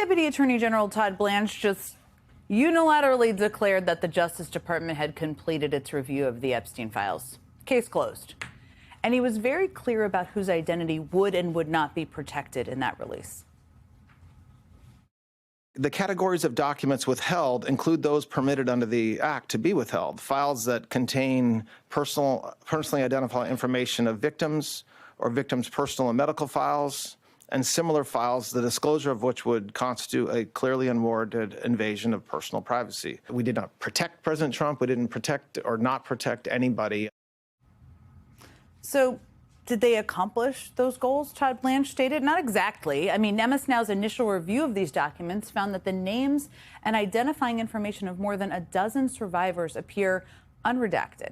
Deputy Attorney General Todd Blanche just unilaterally declared that the Justice Department had completed its review of the Epstein files. Case closed. And he was very clear about whose identity would and would not be protected in that release. The categories of documents withheld include those permitted under the Act to be withheld. Files that contain personally identifiable information of victims or victims' personal and medical files, and similar files, the disclosure of which would constitute a clearly unwarranted invasion of personal privacy. We did not protect President Trump. We didn't protect or not protect anybody. So did they accomplish those goals, Todd Blanche stated? Not exactly. I mean, MS Now's initial review of these documents found that the names and identifying information of more than a dozen survivors appear unredacted.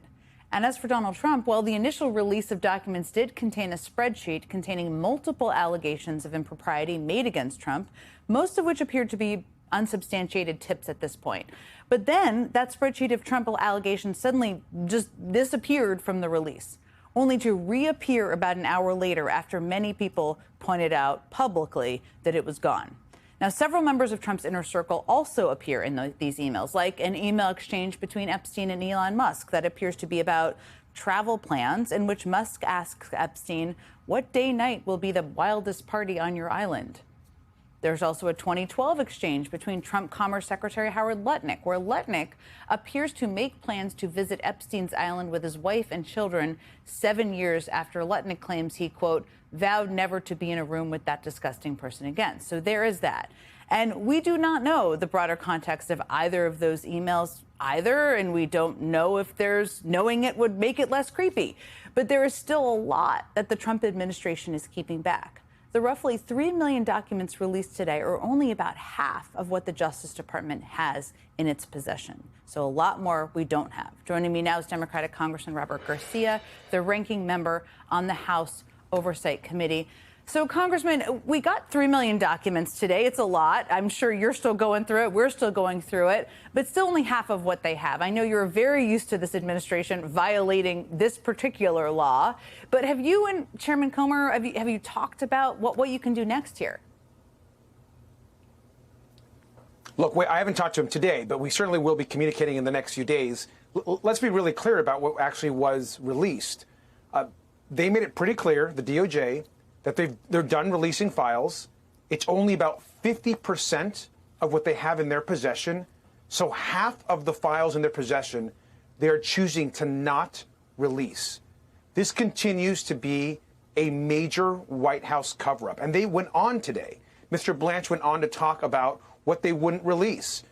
And as for Donald Trump, well, the initial release of documents did contain a spreadsheet containing multiple allegations of impropriety made against Trump, most of which appeared to be unsubstantiated tips at this point. But then that spreadsheet of Trump allegations suddenly just disappeared from the release, only to reappear about an hour later after many people pointed out publicly that it was gone. Now, several members of Trump's inner circle also appear in these emails, like an email exchange between Epstein and Elon Musk that appears to be about travel plans, in which Musk asks Epstein, what day-night will be the wildest party on your island? There's also a 2012 exchange between Trump Commerce Secretary Howard Lutnick, where Lutnick appears to make plans to visit Epstein's island with his wife and children 7 years after Lutnick claims he, quote, vowed never to be in a room with that disgusting person again. So there is that. And we do not know the broader context of either of those emails either, and we don't know if knowing it would make it less creepy. But there is still a lot that the Trump administration is keeping back. The roughly 3 million documents released today are only about half of what the Justice Department has in its possession. So a lot more we don't have. Joining me now is Democratic Congressman Robert Garcia, the ranking member on the House Oversight Committee. So, Congressman, we got 3 million documents today. It's a lot. I'm sure you're still going through it. We're still going through it, but still only half of what they have. I know you're very used to this administration violating this particular law, but have you and Chairman Comer, have you talked about what you can do next here? Look, I haven't talked to him today, but we certainly will be communicating in the next few days. Let's be really clear about what actually was released. They made it pretty clear, the DOJ, that they're done releasing files. It's only about 50% of what they have in their possession. So half of the files in their possession, they're choosing to not release. This continues to be a major White House cover-up. And they went on today. Mr. Blanche went on to talk about what they wouldn't release,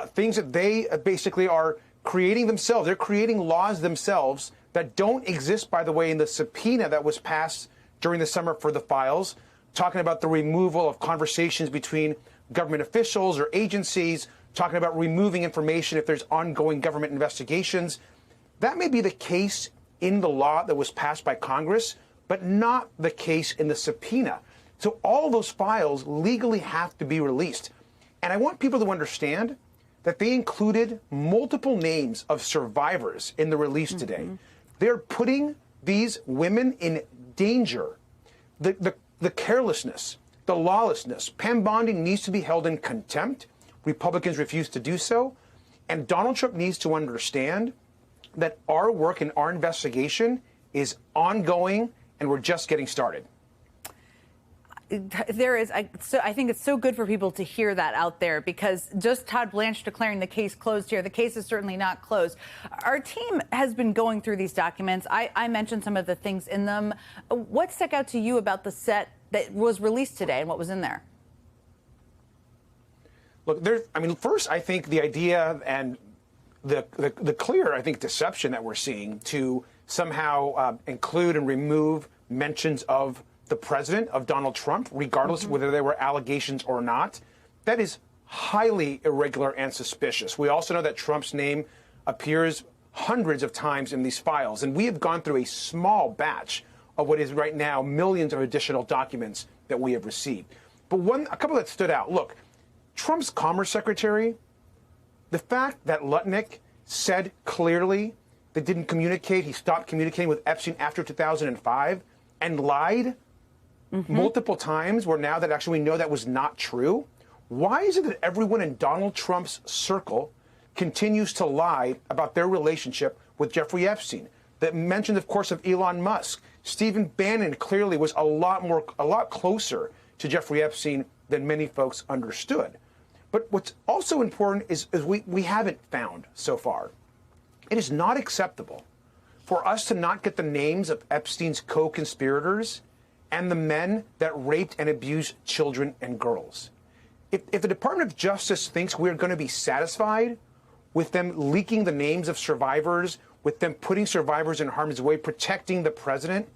things that they basically are creating themselves. They're creating laws themselves that don't exist, by the way, in the subpoena that was passed during the summer for the files, talking about the removal of conversations between government officials or agencies, talking about removing information if there's ongoing government investigations. That may be the case in the law that was passed by Congress, but not the case in the subpoena. So all those files legally have to be released. And I want people to understand that they included multiple names of survivors in the release today. They're putting these women in danger. The carelessness, the lawlessness. Pam Bondi needs to be held in contempt. Republicans refuse to do so. And Donald Trump needs to understand that our work and our investigation is ongoing, and we're just getting started. I think it's so good for people to hear that out there, because just Todd Blanche declaring the case closed here, the case is certainly not closed. Our team has been going through these documents. I mentioned some of the things in them. What stuck out to you about the set that was released today and what was in there? Look, first, I think the idea and the clear, I think, deception that we're seeing to somehow include and remove mentions of the president, of Donald Trump, regardless of whether there were allegations or not, that is highly irregular and suspicious. We also know that Trump's name appears hundreds of times in these files, and we have gone through a small batch of what is right now millions of additional documents that we have received. But a couple that stood out. Look, Trump's Commerce Secretary, the fact that Lutnick said clearly that didn't communicate, he stopped communicating with Epstein after 2005 and lied multiple times, where now that actually we know that was not true. Why is it that everyone in Donald Trump's circle continues to lie about their relationship with Jeffrey Epstein? That mentioned, of course, of Elon Musk. Stephen Bannon clearly was a lot closer to Jeffrey Epstein than many folks understood. But what's also important is we haven't found so far. It is not acceptable for us to not get the names of Epstein's co-conspirators and the men that raped and abused children and girls. If the Department of Justice thinks we're going to be satisfied with them leaking the names of survivors, with them putting survivors in harm's way, protecting the president,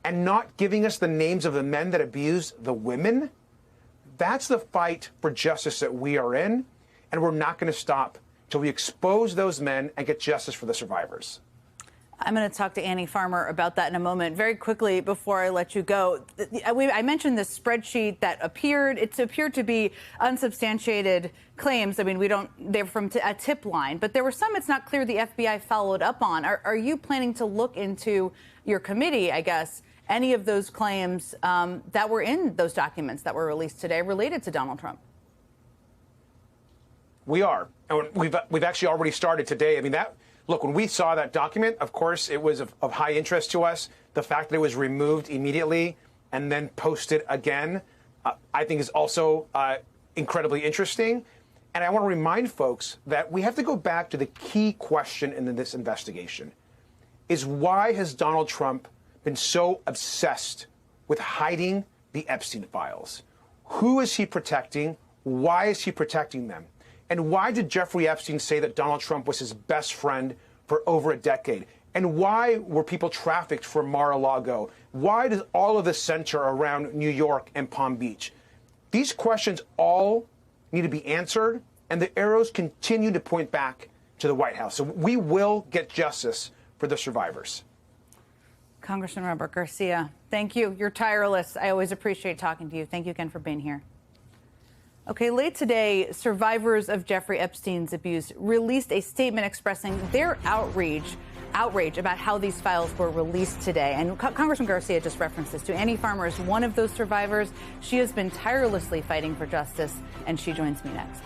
and not giving us the names of the men that abused the women, that's the fight for justice that we are in, and we're not going to stop till we expose those men and get justice for the survivors. I'm going to talk to Annie Farmer about that in a moment. Very quickly, before I let you go, I mentioned this spreadsheet that appeared. It's appeared to be unsubstantiated claims. I mean, they're from a tip line, but there were some it's not clear the FBI followed up on. Are you planning to look into your committee, I guess, any of those claims that were in those documents that were released today related to Donald Trump? We are. And we've actually already started today. I mean, look, when we saw that document, of course, it was of high interest to us. The fact that it was removed immediately and then posted again, I think is also incredibly interesting. And I want to remind folks that we have to go back to the key question in this investigation, is why has Donald Trump been so obsessed with hiding the Epstein files? Who is he protecting? Why is he protecting them? And why did Jeffrey Epstein say that Donald Trump was his best friend for over a decade? And why were people trafficked from Mar-a-Lago? Why does all of this center around New York and Palm Beach? These questions all need to be answered, and the arrows continue to point back to the White House. So we will get justice for the survivors. Congressman Robert Garcia, thank you. You're tireless. I always appreciate talking to you. Thank you again for being here. Okay, late today, survivors of Jeffrey Epstein's abuse released a statement expressing their outrage about how these files were released today. And Congressman Garcia just referenced this to Annie Farmer is one of those survivors. She has been tirelessly fighting for justice, and she joins me next.